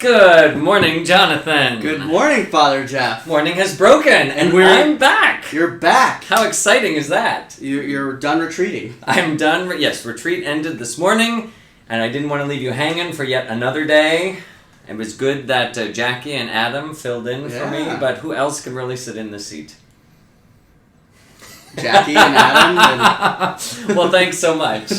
Good morning, Jonathan. Good morning, Father Jeff. Morning has broken, and I'm back. You're back. How exciting is that? You're done retreating. I'm done. Yes, retreat ended this morning, and I didn't want to leave you hanging for yet another day. It was good that Jackie and Adam filled in for me, but who else can really sit in the seat? Jackie and Adam. Well, thanks so much.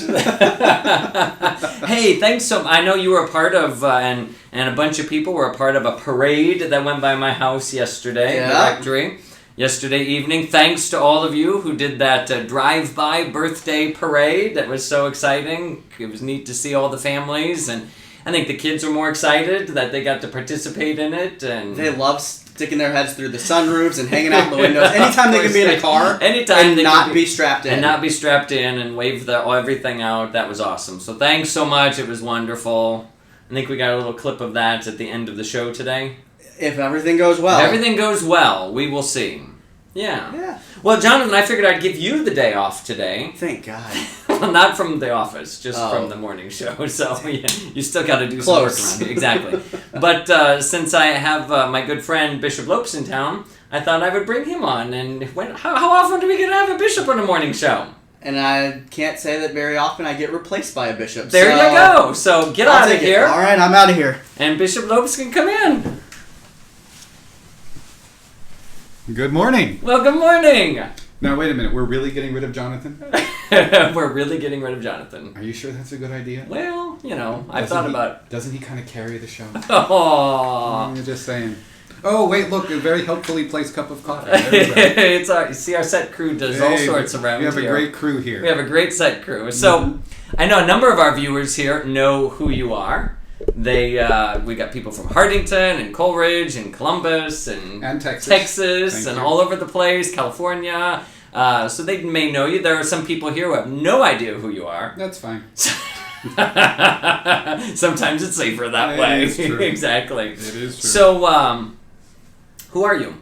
Hey, thanks so much. I know you were a part of, and a bunch of people were a part of a parade that went by my house yesterday, the rectory, yesterday evening. Thanks to all of you who did that drive-by birthday parade. That was so exciting. It was neat to see all the families, and I think the kids were more excited that they got to participate in it. And they love sticking their heads through the sunroofs and hanging out the windows. Anytime they can be in a car and not be strapped in. And not be strapped in and wave everything out. That was awesome. So thanks so much. It was wonderful. I think we got a little clip of that at the end of the show today. If everything goes well. If everything goes well, we will see. Yeah. Well, Jonathan, I figured I'd give you the day off today. Thank God. Well, not from the office, just from the morning show. So you still got to do some work around here. Exactly. But since I have my good friend Bishop Lopes in town, I thought I would bring him on. And how often do we get to have a bishop on a morning show? And I can't say that very often I get replaced by a bishop. There you go. So get out of here. All right, I'm out of here. And Bishop Lopes can come in. Good morning. Well, good morning. Now, wait a minute. We're really getting rid of Jonathan? We're really getting rid of Jonathan. Are you sure that's a good idea? Well, I've thought about... Doesn't he kind of carry the show? Oh. I'm just saying. Oh, wait, look. A very helpfully placed cup of coffee. You see, our set crew does all sorts around here. We have a great crew here. We have a great set crew. So, I know a number of our viewers here know who you are. We got people from Hartington and Coleridge and Columbus and Texas and all over the place, California. So they may know you. There are some people here who have no idea who you are. That's fine. Sometimes it's safer that way. It is true. Exactly. It is true. So, who are you?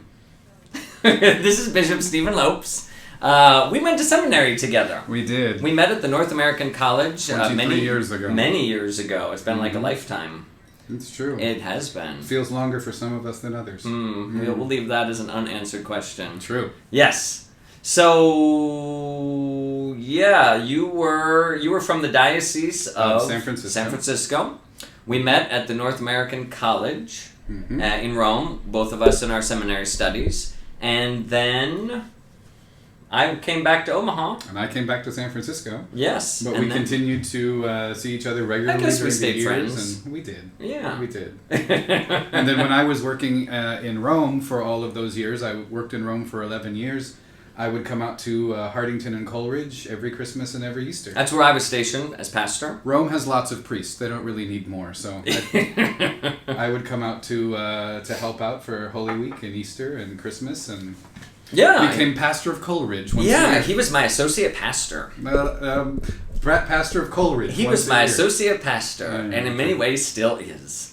This is Bishop Stephen Lopes. We went to seminary together. We did. We met at the North American College 23 years ago. Many years ago. It's been like a lifetime. It's true. It has been. Feels longer for some of us than others. We'll leave that as an unanswered question. True. Yes. So, you were from the Diocese of San Francisco. We met at the North American College in Rome, both of us in our seminary studies. And then I came back to Omaha. And I came back to San Francisco. Yes. But we continued to see each other regularly. I guess we during stayed the years, friends. And we did. Yeah. We did. And then when I was working in Rome for all of those years, I worked in Rome for 11 years, I would come out to Hartington and Coleridge every Christmas and every Easter. That's where I was stationed as pastor. Rome has lots of priests. They don't really need more. So I would come out to help out for Holy Week and Easter and Christmas and... became pastor of Coleridge once a year. He was my associate pastor. Pastor of Coleridge. He was my associate pastor, and in many ways still is.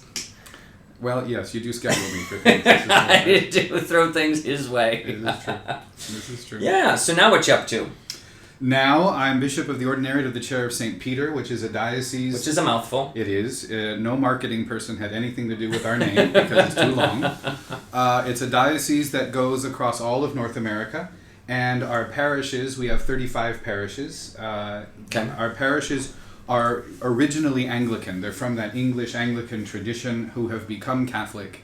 Well, yes, you do schedule me for things. I do throw things his way. It is true. This is true. Yeah, so now what you up to? Now I'm Bishop of the Ordinariate of the Chair of St. Peter, which is a diocese... Which is a mouthful. It is. No marketing person had anything to do with our name because it's too long. It's a diocese that goes across all of North America. And our parishes, we have 35 parishes. Our parishes are originally Anglican. They're from that English Anglican tradition who have become Catholic.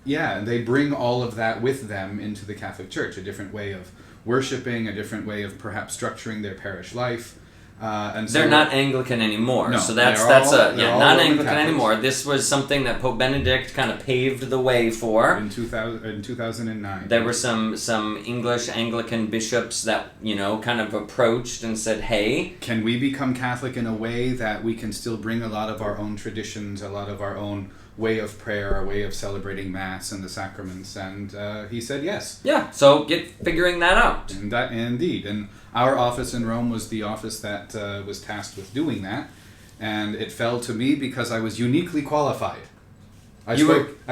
They bring all of that with them into the Catholic Church, a different way of worshiping, a different way of perhaps structuring their parish life. And so they're not Anglican anymore. No, so that's not Anglican anymore. This was something that Pope Benedict kind of paved the way for. In 2009. There were some English Anglican bishops that, kind of approached and said, hey, can we become Catholic in a way that we can still bring a lot of our own traditions, a lot of our own way of prayer, our way of celebrating Mass and the sacraments? And he said yes. Yeah, so figuring that out. And that, indeed. And our office in Rome was the office that was tasked with doing that. And it fell to me because I was uniquely qualified. I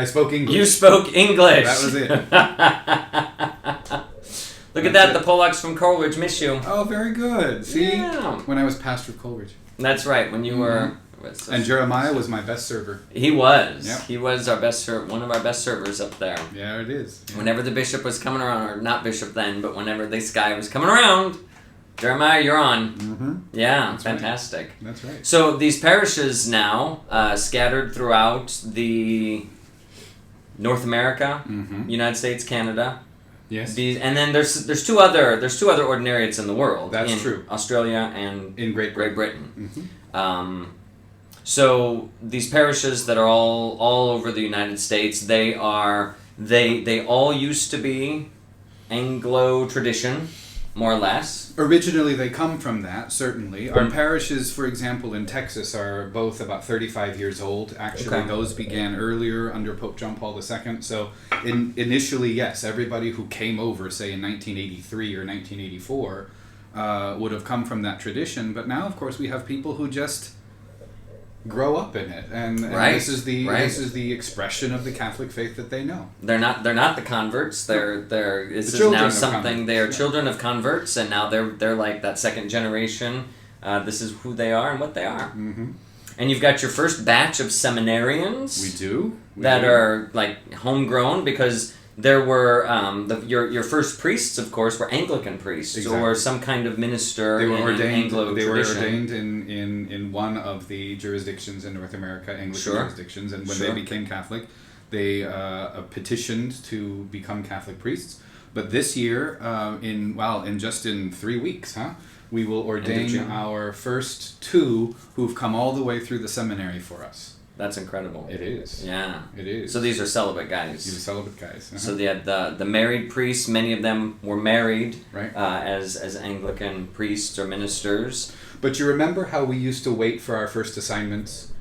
spoke English. You spoke English. That was it. Look at that. The Polacks from Coleridge miss you. Oh, very good. See? Yeah. When I was pastor of Coleridge. That's right. When you were... And Jeremiah was my best server. He was. Yep. He was our best one of our best servers up there. Yeah, it is. Yeah. Whenever the bishop was coming around, or not bishop then, but whenever this guy was coming around, Jeremiah, you're on. Mm-hmm. Yeah, That's fantastic. Right. That's right. So these parishes now, scattered throughout the North America, United States, Canada. Yes. And then there's two other ordinariates in the world. That's true. Australia and in Great Britain. Mm-hmm. So these parishes that are all over the United States, they all used to be Anglo tradition, more or less. Originally, they come from that, certainly. Our parishes, for example, in Texas are both about 35 years old. Actually, those began earlier under Pope John Paul II. So initially, yes, everybody who came over, say, in 1983 or 1984, would have come from that tradition. But now, of course, we have people who just grow up in it, and this is the expression of the Catholic faith that they know. They're not the converts. This is now something. They are children of converts, and now they're like that second generation. This is who they are and what they are. Mm-hmm. And you've got your first batch of seminarians. We do that are like homegrown, because there were your first priests, of course, were Anglican priests or some kind of minister. They were ordained. Anglo they tradition. were ordained in one of the jurisdictions in North America, Anglican jurisdictions, and when they became Catholic, they petitioned to become Catholic priests. But this year, in just 3 weeks, we will ordain our first two who've come all the way through the seminary for us. That's incredible. It is. Yeah. It is. So these are celibate guys. These are celibate guys. So they had the married priests. Many of them were married right. As Anglican priests or ministers. But you remember how we used to wait for our first assignments?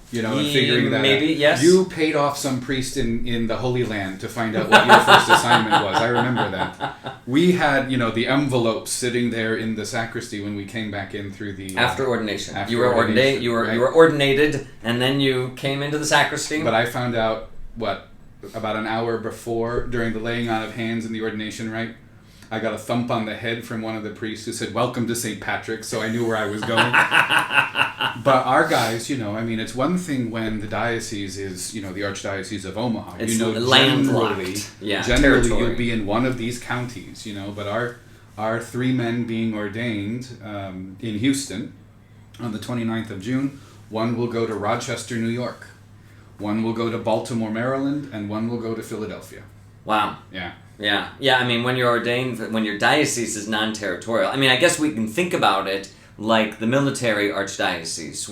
And figuring that maybe, out. yes. You paid off some priest in the Holy Land to find out what your first assignment was. I remember that. We had, the envelopes sitting there in the sacristy when we came back in through the... After ordination. You were ordained. You were ordinated, and then you came into the sacristy. But I found out, about an hour before, during the laying on of hands in the ordination rite, I got a thump on the head from one of the priests who said, "Welcome to St. Patrick's," so I knew where I was going. But our guys, it's one thing when the diocese is, the Archdiocese of Omaha. It's landlocked. Generally you'll be in one of these counties, but our three men being ordained in Houston on the 29th of June, one will go to Rochester, New York, one will go to Baltimore, Maryland, and one will go to Philadelphia. Wow. Yeah. Yeah. When you're ordained, when your diocese is non-territorial, I guess we can think about it like the military archdiocese,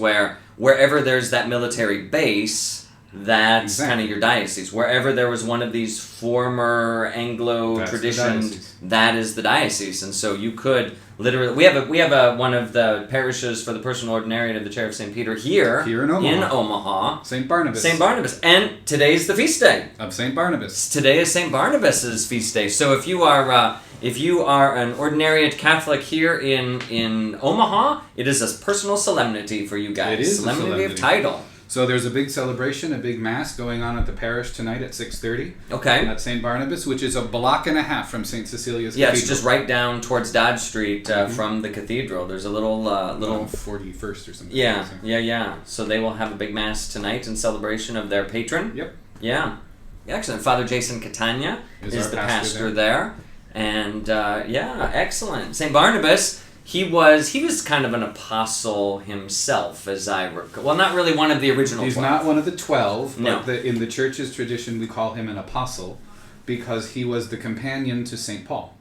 wherever there's that military base, that's kind of your diocese. Wherever there was one of these former Anglo traditions, that is the diocese. And so you could literally, we have one of the parishes for the personal ordinariate of the Chair of St. Peter here in Omaha. St. Barnabas. And today's the feast day of St. Barnabas. Today is St. Barnabas's feast day. So if you are an ordinariate Catholic here in Omaha, it is a personal solemnity for you guys. It is solemnity of title. So there's a big celebration, a big mass going on at the parish tonight at 6:30. Okay. At St. Barnabas, which is a block and a half from St. Cecilia's Cathedral. Yeah, it's just right down towards Dodge Street from the cathedral. There's a little 41st or something. Yeah. So they will have a big mass tonight in celebration of their patron. Yep. Yeah. Excellent. Father Jason Catania is the pastor there. And excellent. St. Barnabas, he was kind of an apostle himself, as I recall. Well, not really one of the original 12. He's not one of the 12, no. But in the church's tradition we call him an apostle because he was the companion to St. Paul.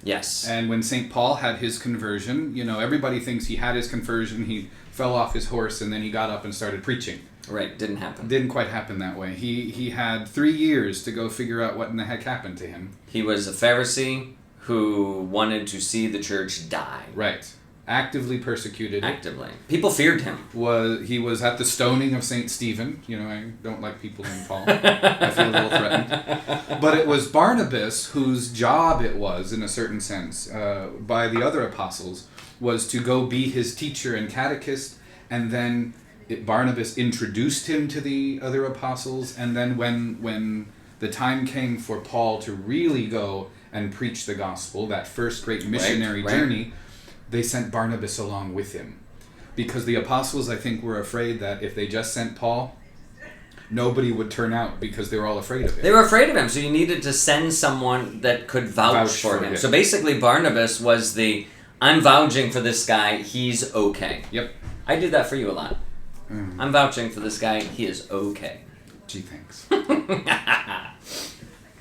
Yes. And when St. Paul had his conversion, everybody thinks he had his conversion, he fell off his horse, and then he got up and started preaching. Right, didn't happen. Didn't quite happen that way. He had 3 years to go figure out what in the heck happened to him. He was a Pharisee who wanted to see the church die. Right. Actively persecuted. Actively. People feared him. He was at the stoning of St. Stephen. I don't like people named Paul. I feel a little threatened. But it was Barnabas whose job it was, in a certain sense, by the other apostles, was to go be his teacher and catechist, and then Barnabas introduced him to the other apostles, and then when the time came for Paul to really go and preach the gospel, that first great missionary journey, they sent Barnabas along with him. because the apostles, I think, were afraid that if they just sent Paul, nobody would turn out because they were all afraid of him. They were afraid of him, so you needed to send someone that could vouch for him. So basically, Barnabas was I'm vouching for this guy, he's okay. Yep. I do that for you a lot. I'm vouching for this guy, he is okay. Gee, thanks.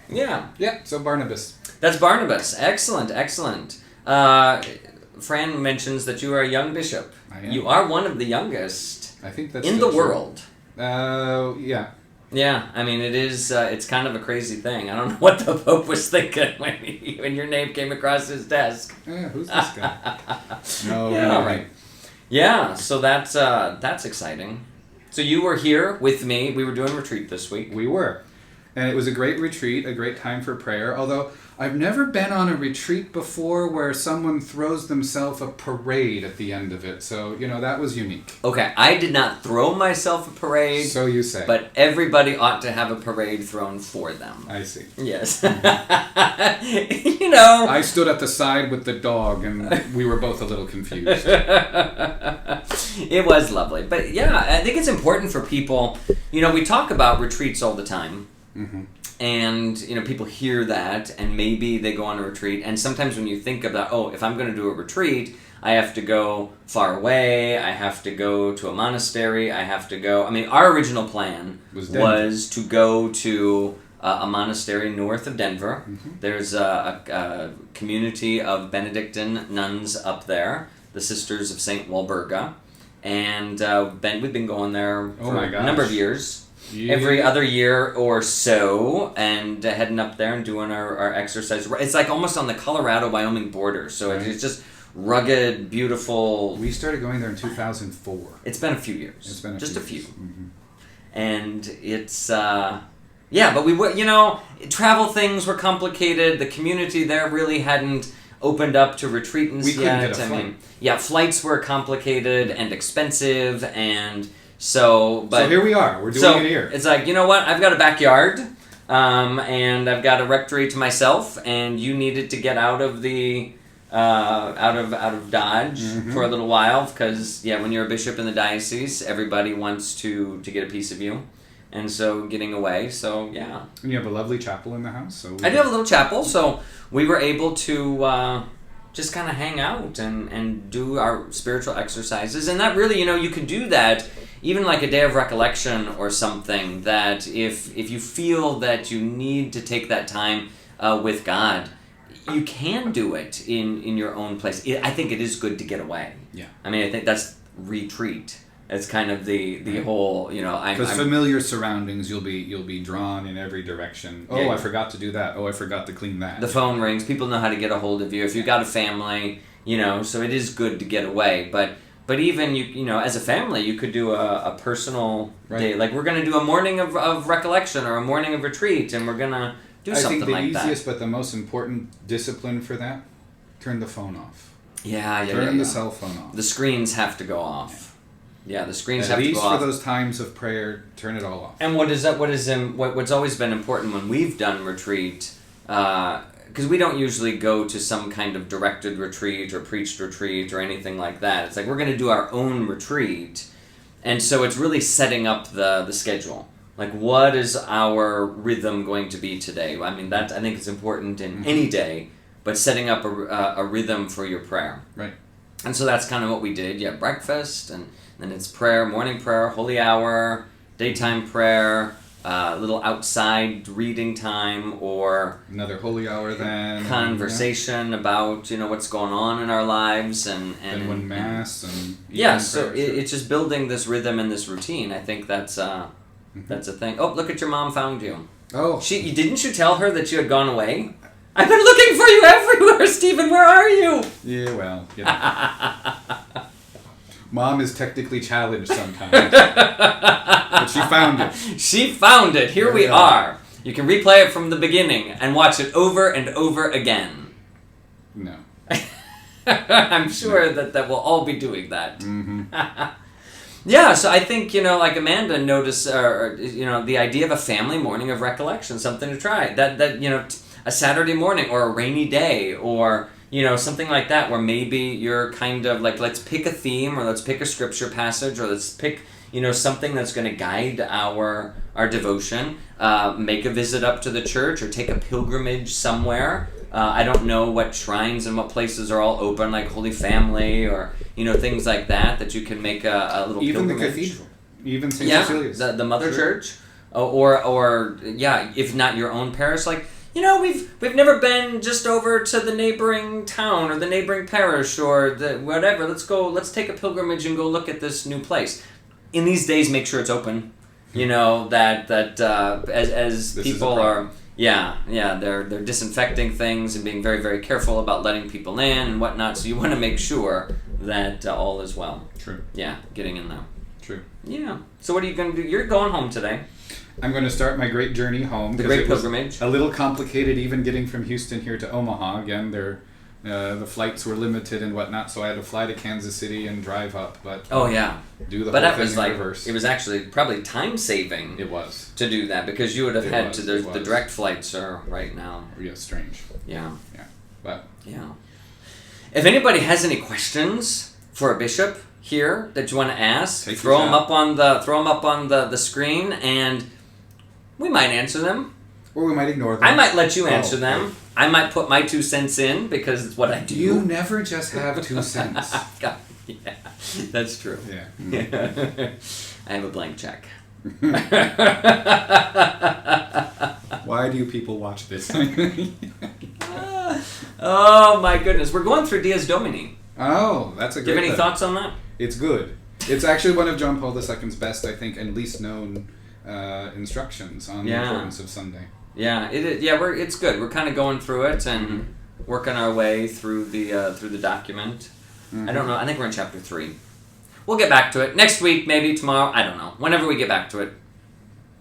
Yeah. Yeah, so Barnabas. That's Barnabas. Excellent, excellent. Fran mentions that you are a young bishop. I am. You are one of the youngest I think that's in the world. Yeah. Yeah, I mean, it is. It's kind of a crazy thing. I don't know what the Pope was thinking when your name came across his desk. Yeah, who's this guy? No, yeah, no, right. Yeah, so that's exciting. So you were here with me. We were doing retreat this week. We were. And it was a great retreat, a great time for prayer, although I've never been on a retreat before where someone throws themselves a parade at the end of it. So, that was unique. Okay, I did not throw myself a parade. So you say. But everybody ought to have a parade thrown for them. I see. Yes. I stood at the side with the dog, and we were both a little confused. It was lovely. But yeah, I think it's important for people. We talk about retreats all the time. Mm-hmm. And, people hear that, and maybe they go on a retreat. And sometimes when you think about, if I'm going to do a retreat, I have to go far away, I have to go to a monastery, I have to go... I mean, our original plan was to go to a monastery north of Denver. Mm-hmm. There's a community of Benedictine nuns up there, the Sisters of St. Walburga. And we've been going there for a number of years. Yeah. Every other year or so, and heading up there and doing our exercise. It's like almost on the Colorado-Wyoming border, so it's just rugged, beautiful. We started going there in 2004. It's been a few years. It's been just a few. Mm-hmm. And it's, but we were, travel things were complicated. The community there really hadn't opened up to retreatants we yet. Get a flight. Flights were complicated and expensive, and... So here we are. We're doing it here. It's like, you know what? I've got a backyard, and I've got a rectory to myself, and you needed to get out of the out of Dodge for a little while because when you're a bishop in the diocese, everybody wants to get a piece of you, and so getting away. So yeah. And you have a lovely chapel in the house. So I do have a little chapel, so we were able to. Just kind of hang out and do our spiritual exercises. And that really, you can do that even like a day of recollection or something, that if you feel that you need to take that time with God, you can do it in your own place. I think it is good to get away. Yeah. I mean, I think that's retreat. It's kind of the whole, because familiar surroundings, you'll be drawn in every direction. Oh, I forgot to do that. Oh, I forgot to clean that. The phone rings. People know how to get a hold of you. If you've got a family, so it is good to get away. But even as a family, you could do a personal day. Like we're going to do a morning of recollection or a morning of retreat, and we're going to do something like that. I think the easiest but the most important discipline for that: turn the phone off. Turn the cell phone off. The screens have to go off. Yeah, the screens have to go off. At least for those times of prayer, turn it all off. And what's always been important when we've done retreat, because we don't usually go to some kind of directed retreat or preached retreat or anything like that. It's like we're going to do our own retreat, and so it's really setting up the schedule. Like, what is our rhythm going to be today? I mean, I think it's important in any day, but setting up a rhythm for your prayer. Right. And so that's kind of what we did. Yeah, breakfast, and then it's prayer, morning prayer, holy hour, daytime prayer, little outside reading time, or another holy hour then. Conversation about what's going on in our lives, and one mass and so it's just building this rhythm and this routine. I think that's a thing. Oh, look at your mom found you. Oh, didn't you tell her that you had gone away? I've been looking for you everywhere, Stephen. Where are you? Yeah, well, Mom is technically challenged sometimes. But she found it. She found it. Here we are. You can replay it from the beginning and watch it over and over again. No. I'm sure that we'll all be doing that. Mm-hmm. Yeah, so I think, like Amanda noticed, the idea of a family morning of recollection, something to try. That a Saturday morning or a rainy day or, something like that, where maybe you're kind of like, let's pick a theme, or let's pick a scripture passage, or let's pick, something that's going to guide our devotion. Make a visit up to the church, or take a pilgrimage somewhere. I don't know what shrines and what places are all open, like Holy Family, or things like that you can make a little even pilgrimage. The cathedral, even St. Cecilia's, the Mother Church, or if not your own parish, like. We've never been just over to the neighboring town or the neighboring parish or the whatever. Let's take a pilgrimage and go look at this new place. In these days, make sure it's open. As this people are, they're disinfecting things and being very, very careful about letting people in and whatnot. So you want to make sure that all is well. True. Yeah, getting in there. True. Yeah. So what are you going to do? You're going home today. I'm going to start my great journey home. The great pilgrimage. A little complicated even getting from Houston here to Omaha. Again, the flights were limited and whatnot, so I had to fly to Kansas City and drive up. But do the whole thing in reverse. It was actually probably time saving. It was to do that, because you would have had to. The direct flights are right now. Yeah, strange. Yeah. Yeah, but if anybody has any questions for a bishop here that you want to ask, throw them up on the screen, and we might answer them. Or we might ignore them. I might let you answer them. Right. I might put my 2 cents in, because it's what I do. You never just have 2 cents. Yeah, that's true. Yeah. I have a blank check. Why do you people watch this? Oh my goodness. We're going through Dies Domini. Oh, that's a good. Do you have any thoughts on that? It's good. It's actually one of John Paul II's best, I think, and least known instructions on the importance of Sunday. Yeah, it is. Yeah, it's good. We're kind of going through it and working our way through the document. Mm-hmm. I don't know. I think we're in chapter 3. We'll get back to it next week, maybe tomorrow. I don't know. Whenever we get back to it.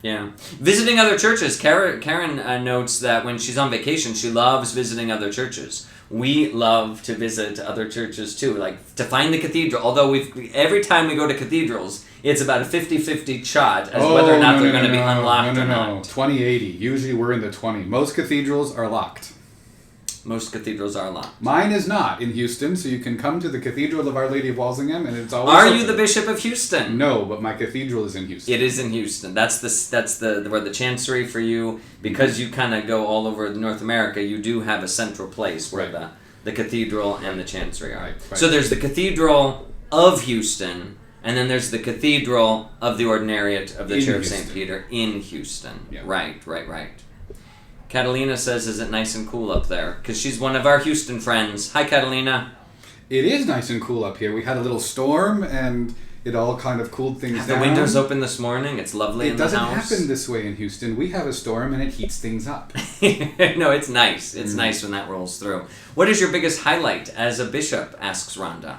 Yeah. Visiting other churches. Karen notes that when she's on vacation, she loves visiting other churches. We love to visit other churches too, like to find the cathedral. Although every time we go to cathedrals, it's about a 50-50 shot as whether or not they're going to be unlocked or not. 20/80. Usually we're in the 20. Most cathedrals are locked. Most cathedrals are locked. Mine is not in Houston, so you can come to the Cathedral of Our Lady of Walsingham, and it's always. Are open. you the Bishop of Houston? No, but my cathedral is in Houston. It is in Houston. That's the where the chancery for you, because you kind of go all over North America. You do have a central place where the cathedral and the chancery are. Right. So there's the Cathedral of Houston, and then there's the Cathedral of the Ordinariate of the Church of St. Peter in Houston. Yeah. Right. Catalina says, is it nice and cool up there? Because she's one of our Houston friends. Hi, Catalina. It is nice and cool up here. We had a little storm, and it all kind of cooled things down. The windows open this morning. It's lovely in the house. It doesn't happen this way in Houston. We have a storm, and it heats things up. No, it's nice. It's nice when that rolls through. What is your biggest highlight as a bishop, asks Rhonda.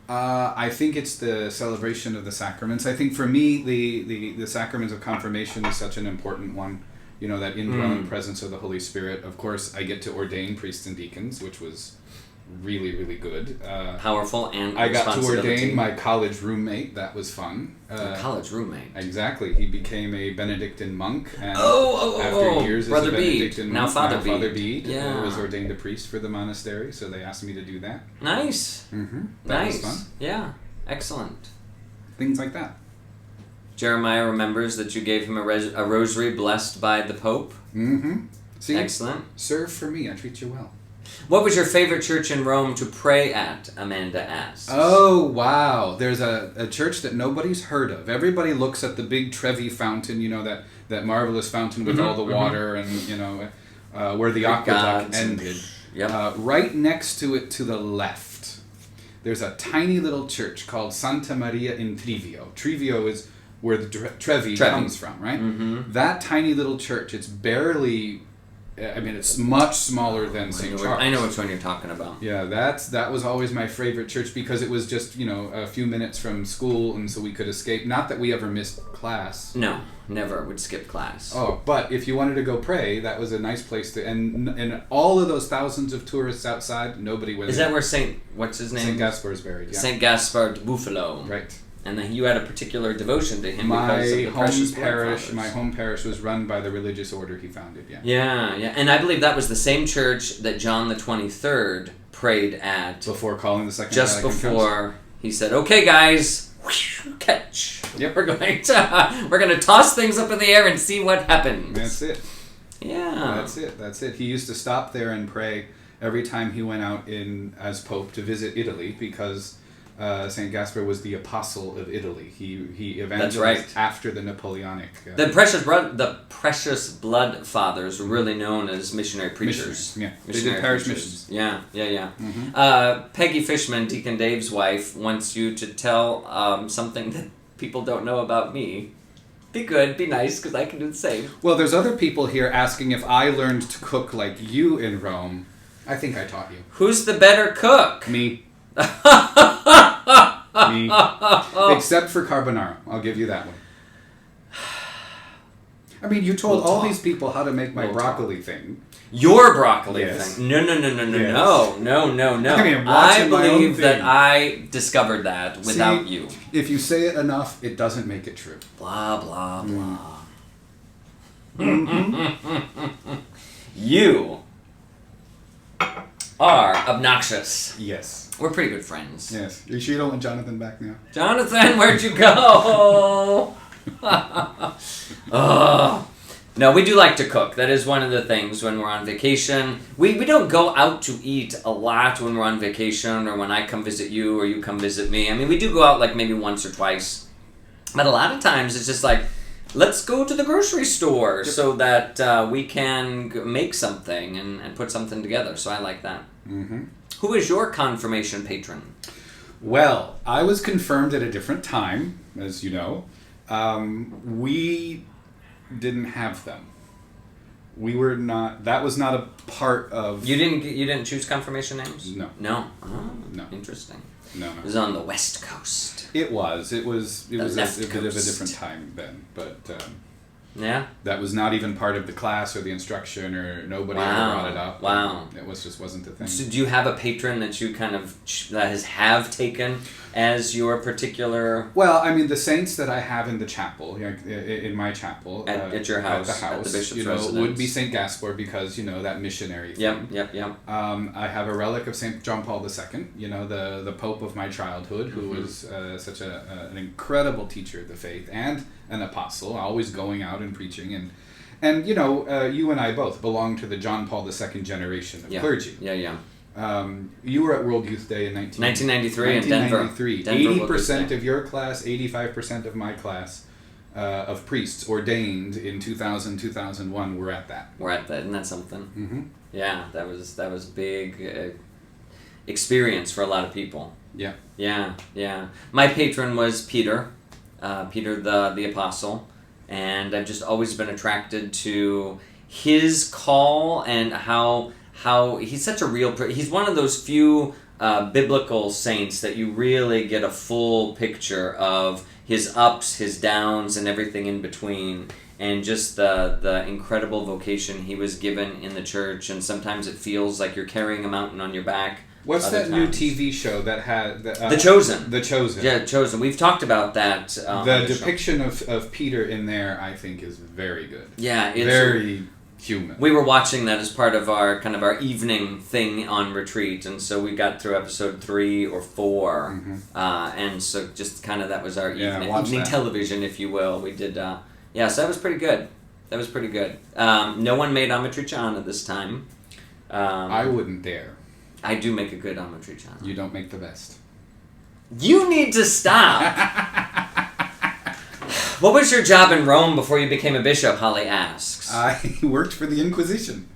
I think it's the celebration of the sacraments. I think for me, the sacrament of confirmation is such an important one. That indwelling presence of the Holy Spirit. Of course, I get to ordain priests and deacons, which was really, really good. Powerful and I got to ordain my college roommate. That was fun. College roommate. Exactly. He became a Benedictine monk. And after years Brother as a Benedictine Bede. monk, Father Bede was ordained a priest for the monastery, so they asked me to do that. Nice. Mm-hmm. That was fun. Yeah. Excellent. Things like that. Jeremiah remembers that you gave him a rosary blessed by the Pope. Mm-hmm. See, excellent. Serve for me. I treat you well. What was your favorite church in Rome to pray at? Amanda asks. Oh, wow. There's a church that nobody's heard of. Everybody looks at the big Trevi fountain, that marvelous fountain with all the water and, where the aqueduct ended. Yep. Right next to it to the left, there's a tiny little church called Santa Maria in Trivio. Trivio is where the Trevi comes from, right? Mm-hmm. That tiny little church, it's barely... it's much smaller than St. Charles. I know which one you're talking about. Yeah, that was always my favorite church because it was just, a few minutes from school, and so we could escape. Not that we ever missed class. No, never would skip class. Oh, but if you wanted to go pray, that was a nice place to... And all of those thousands of tourists outside, nobody went. Is that where what's his name? St. Gaspar is buried, yeah. St. Gaspar de Buffalo. Right. And that you had a particular devotion to him because of the precious blood My home parish was run by the religious order he founded, Yeah, and I believe that was the same church that John the 23rd prayed at. Before calling the Second Just Vatican before Council. He said, okay, guys, catch. Yep. We're going to toss things up in the air and see what happens. That's it. Yeah. That's it. He used to stop there and pray every time he went out as Pope to visit Italy, because St. Gaspar was the apostle of Italy. He evangelized after the Napoleonic. The precious blood fathers were really known as missionary preachers. Yeah, they did parish missions. Yeah. Mm-hmm. Peggy Fishman, Deacon Dave's wife, wants you to tell something that people don't know about me. Be good, be nice, because I can do the same. Well, there's other people here asking if I learned to cook like you in Rome. I think I taught you. Who's the better cook? Me. Me. Except for carbonara. I'll give you that one. I mean, you told all these people how to make my broccoli thing. Your broccoli thing. No. Yes. No. I believe that I discovered that without you. If you say it enough, it doesn't make it true. Blah, blah, blah. You are obnoxious. Yes. We're pretty good friends. Yes. You sure you don't want Jonathan back now? Jonathan, where'd you go? No, we do like to cook. That is one of the things when we're on vacation. We don't go out to eat a lot when we're on vacation, or when I come visit you or you come visit me. I mean, we do go out like maybe once or twice. But a lot of times it's just like, let's go to the grocery store so that we can make something and put something together. So I like that. Mm-hmm. Who is your confirmation patron? Well, I was confirmed at a different time, as you know. We didn't have them. We were not. That was not a part of. You didn't choose confirmation names? No. No. Oh, no. Interesting. No. It was on the West Coast. It was a bit of a Coast. different time then, but. Yeah. That was not even part of the class or the instruction, or nobody ever brought it up. Wow. It wasn't a thing. So do you have a patron that you kind of have taken as your particular? Well, I mean, the saints that I have in the chapel, in my chapel, at your house, at the bishop's residence, would be Saint Gaspar, because that missionary thing. Yep. I have a relic of Saint John Paul II, the Pope of my childhood, who was such an incredible teacher of the faith and an apostle, always going out and preaching, and you and I both belong to the John Paul II generation of clergy. Yeah. You were at World Youth Day in 1993 in Denver. 80% of your class, 85% of my class of priests ordained in 2000, 2001 were at that. Isn't that something? Mm-hmm. Yeah, that was a big experience for a lot of people. Yeah. My patron was Peter the Apostle, and I've just always been attracted to his call and how he's such a he's one of those few biblical saints that you really get a full picture of his ups, his downs, and everything in between, and just the incredible vocation he was given in the church. And sometimes it feels like you're carrying a mountain on your back. What's that new TV show that had... The Chosen. The Chosen. Yeah, Chosen. We've talked about that. The depiction of Peter in there, I think, is very good. Yeah. It's very human. We were watching that as part of our evening thing on retreat, and so we got through episode 3 or 4, and so just that was our evening television, if you will. We did, so that was pretty good. No one made Amatriciana this time. I wouldn't dare. I do make a good Amatriciana. You don't make the best. You need to stop! What was your job in Rome before you became a bishop, Holly asks. I worked for the Inquisition.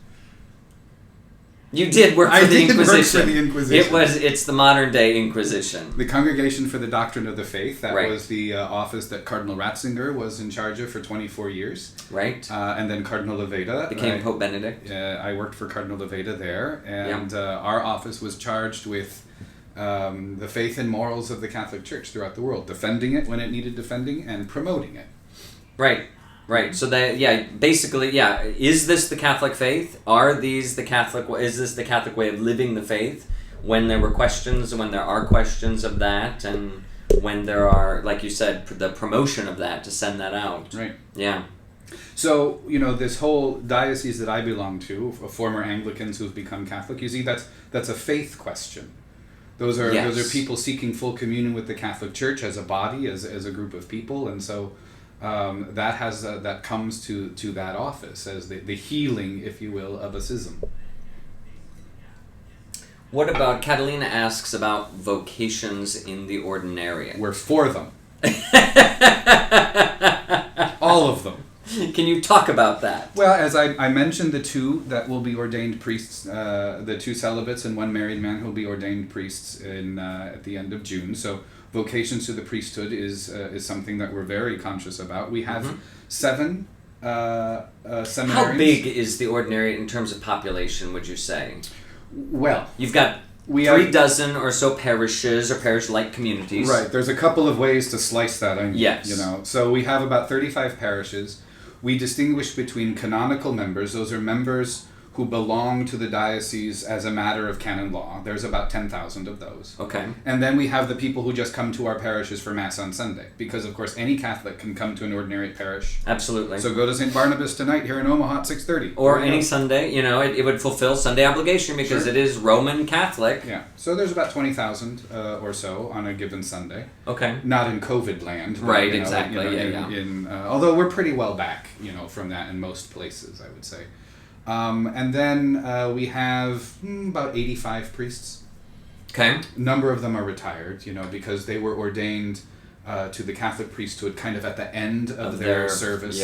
You did work for the Inquisition. Work for the Inquisition. It's the modern day Inquisition. The Congregation for the Doctrine of the Faith, that was the office that Cardinal Ratzinger was in charge of for 24 years. Right. And then Cardinal Leveda. Became Pope Benedict. I worked for Cardinal Leveda there, and our office was charged with the faith and morals of the Catholic Church throughout the world, defending it when it needed defending and promoting it. Right. So basically, is this the Catholic faith? Is this the Catholic way of living the faith? When there were questions, when there are questions of that, and when there are, like you said, the promotion of that, to send that out. Right. Yeah. So, this whole diocese that I belong to, former Anglicans who've become Catholic, you see, that's a faith question. Those are people seeking full communion with the Catholic Church as a body, as a group of people, and so that comes to that office as the healing, if you will, of a schism. What about, Catalina asks about vocations in the ordinariate. We're for them. All of them. Can you talk about that? Well, as I mentioned, the two that will be ordained priests, the two celibates and one married man who will be ordained priests at the end of June. So vocations to the priesthood is something that we're very conscious about. We have 7 seminarians. How big is the ordinariate in terms of population, would you say? Well, you've got 3 dozen or so parishes or parish-like communities. Right. There's a couple of ways to slice that onion. Yes. So we have about 35 parishes. We distinguish between canonical members. Those are members who belong to the diocese as a matter of canon law. There's about 10,000 of those. Okay. And then we have the people who just come to our parishes for Mass on Sunday. Because, of course, any Catholic can come to an ordinary parish. Absolutely. So go to St. Barnabas tonight here in Omaha at 6:30. Or any Sunday. It would fulfill Sunday obligation because it is Roman Catholic. Yeah. So there's about 20,000 or so on a given Sunday. Okay. Not in COVID land. Right, exactly. Although we're pretty well back, from that in most places, I would say. And then we have about 85 priests. Okay. A number of them are retired, because they were ordained to the Catholic priesthood kind of at the end of their service.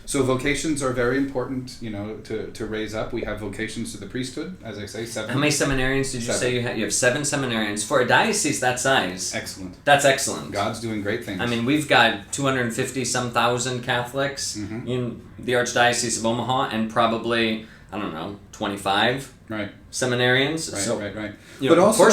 So vocations are very important, to raise up. We have vocations to the priesthood, as I say, 7. How many seminarians did you say you have? You have 7 seminarians. For a diocese that size. Excellent. That's excellent. God's doing great things. I mean, we've got 250-some thousand Catholics in the Archdiocese of Omaha, and probably, 25 seminarians. Right. But also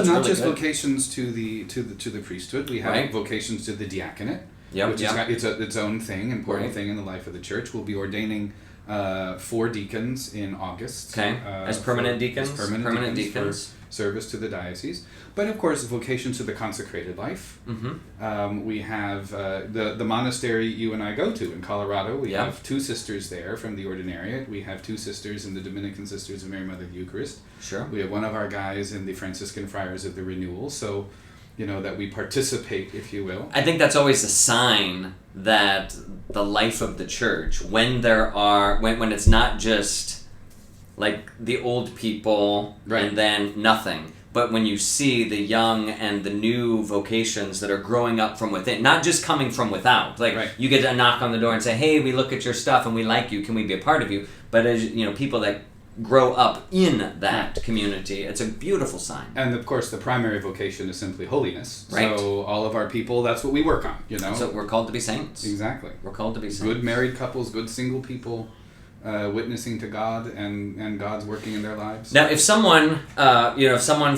not really just good. vocations to the priesthood. We have vocations to the diaconate. Which is its own thing, important thing in the life of the church. We'll be ordaining 4 deacons in August. Okay, as permanent deacons? As permanent deacons. For service to the diocese. But of course, vocations to the consecrated life. We have the monastery you and I go to in Colorado. We have 2 sisters there from the ordinariate. We have 2 sisters in the Dominican Sisters of Mary Mother of the Eucharist. Sure. We have one of our guys in the Franciscan Friars of the Renewal. So, that we participate, if you will. I think that's always a sign that the life of the church, when it's not just like the old people and then nothing, but when you see the young and the new vocations that are growing up from within, not just coming from without. You get a knock on the door and say, hey, we look at your stuff and we like you, can we be a part of you? But as people that grow up in that community, it's a beautiful sign. And of course, the primary vocation is simply holiness. Right. So all of our people, that's what we work on, So we're called to be saints. Exactly. We're called to be saints. Good married couples, good single people, witnessing to God and God's working in their lives. Now, if someone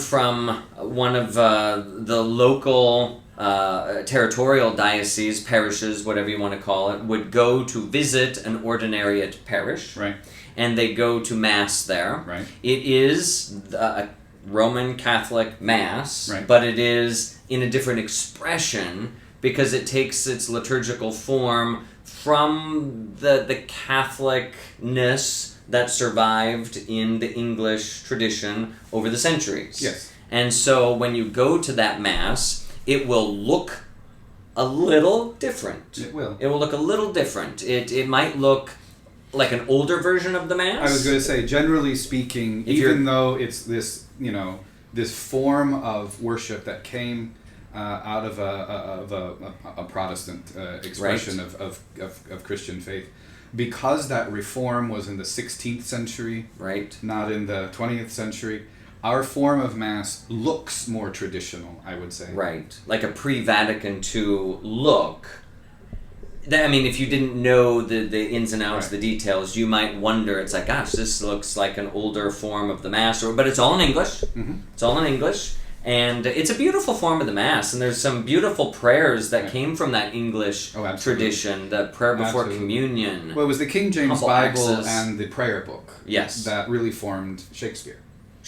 from one of the local territorial dioceses, parishes, whatever you want to call it, would go to visit an ordinariate parish. Right. And they go to Mass there. Right. It is a Roman Catholic Mass, right. But it is in a different expression because it takes its liturgical form from the Catholicness that survived in the English tradition over the centuries. Yes. And so when you go to that Mass, it will look a little different. It will. It will look a little different. It might look like an older version of the Mass? I was going to say, generally speaking, even though it's this, this form of worship that came out of a Protestant expression of Christian faith, because that reform was in the 16th century, not in the 20th century, our form of Mass looks more traditional, I would say. Right. Like a pre-Vatican II look. If you didn't know the ins and outs, the details, you might wonder, it's like, gosh, this looks like an older form of the Mass, but it's all in English. It's all in English, and it's a beautiful form of the Mass, and there's some beautiful prayers that came from that English tradition, the prayer before communion. Well, it was the King James Bible and the prayer book that really formed Shakespeare.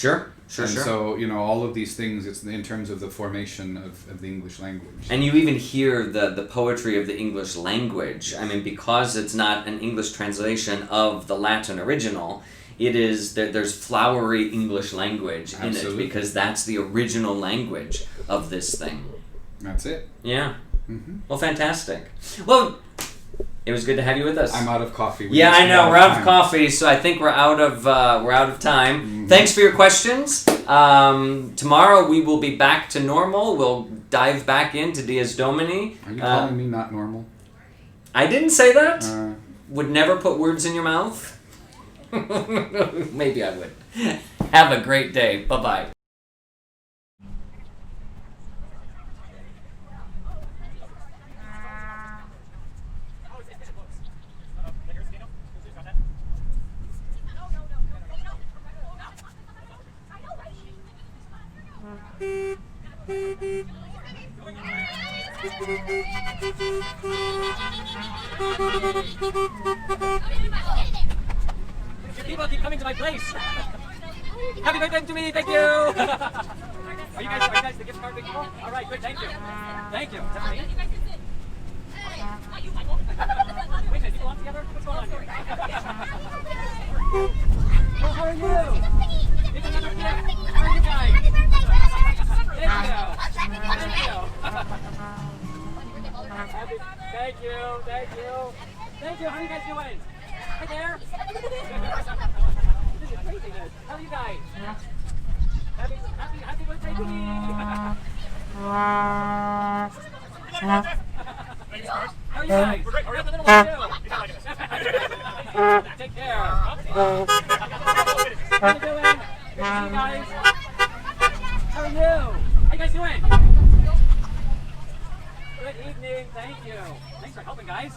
Sure. And so, all of these things, it's in terms of the formation of the English language. And you even hear the poetry of the English language. I mean, because it's not an English translation of the Latin original, it is there's flowery English language in it, because that's the original language of this thing. That's it. Yeah. Mm-hmm. Well, fantastic. Well, it was good to have you with us. I'm out of coffee. Yeah, I know. We're out of coffee, so I think we're out of time. Mm-hmm. Thanks for your questions. Tomorrow we will be back to normal. We'll dive back into Dies Domini. Are you calling me not normal? I didn't say that. Would never put words in your mouth. Maybe I would. Have a great day. Bye-bye. People keep coming to my place. Happy birthday to me, thank you. Are you guys the gift card people? All right, good, thank you. Thank you. Is that me? Wait a minute, you belong together? What's going on here? Oh, how are you? It's another gift. How are you guys? Thank you. Thank you. Thank you. Thank you. How are you guys doing? Hi there. This is craziness. How are you guys? Happy birthday to me. How are you guys? We're great. We're in the middle of you. Take care. How are you doing? Good to see you guys. How are you? How you guys doing? Good evening. Thank you. Thanks for helping, guys.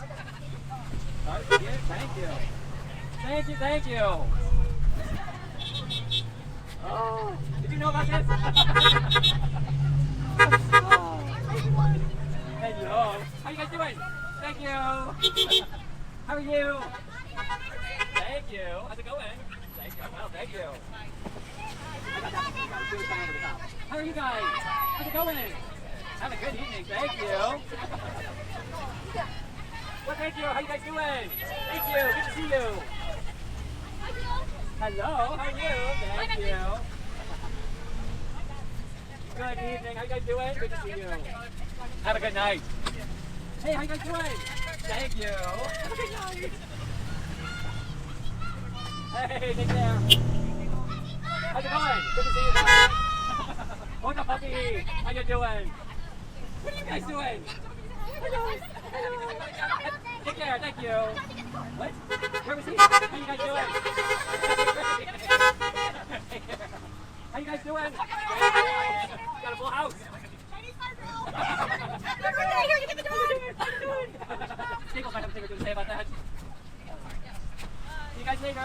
Thank you. Thank you. Oh, did you know about this? Hello. How you guys doing? Thank you. How are you? Thank you. How's it going? Thank you. Well, thank you. How are you guys? How's it going? Have a good evening. Thank you. Well, thank you. How you guys doing? Thank you. Good to see you. Hello. How are you? Thank you. Good evening. How you guys doing? Good to see you. Have a good night. Hey, how you guys doing? Thank you. Have a good night. Hey, take care. How's it going? Good to see you guys. What's up, puppy? How you doing? What are you guys doing? Take care, thank you. What? Where was he? How you guys doing? How you guys doing? Got a full house. Staples might have a thing or two to say about that. See you guys later.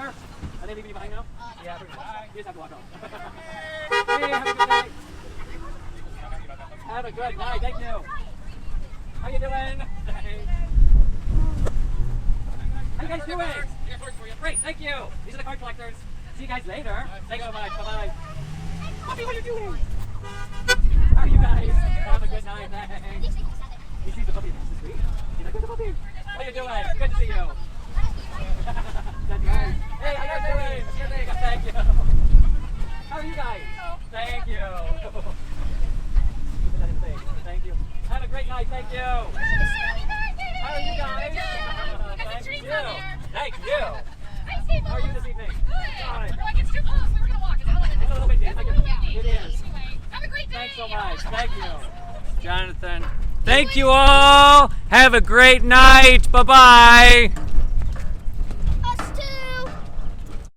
Are they leaving you behind now? Yeah, pretty much. You just have to walk off. Hey, have a good night. Have a good night, thank you. How you doing? How you guys doing? Great, thank you. These are the card collectors. See you guys later. Thank you so much. Bye-bye. Puppy, what are you doing? How are you guys? Have a good night. Thanks. He sees the puppy across the street. He's like, where's the puppy? How you doing? Good to see you. That's right. Hey, how you guys doing? Thank you. How are you guys? Thank you. Thank you. Have a great night. Thank you. How are you guys? Thank you. Thank you. How are you this evening? Good. It's too close. We were going to walk. It's a little bit different. It is. Have a great day. Thanks so much. Thank you. Jonathan. Thank you all. Have a great night. Bye-bye.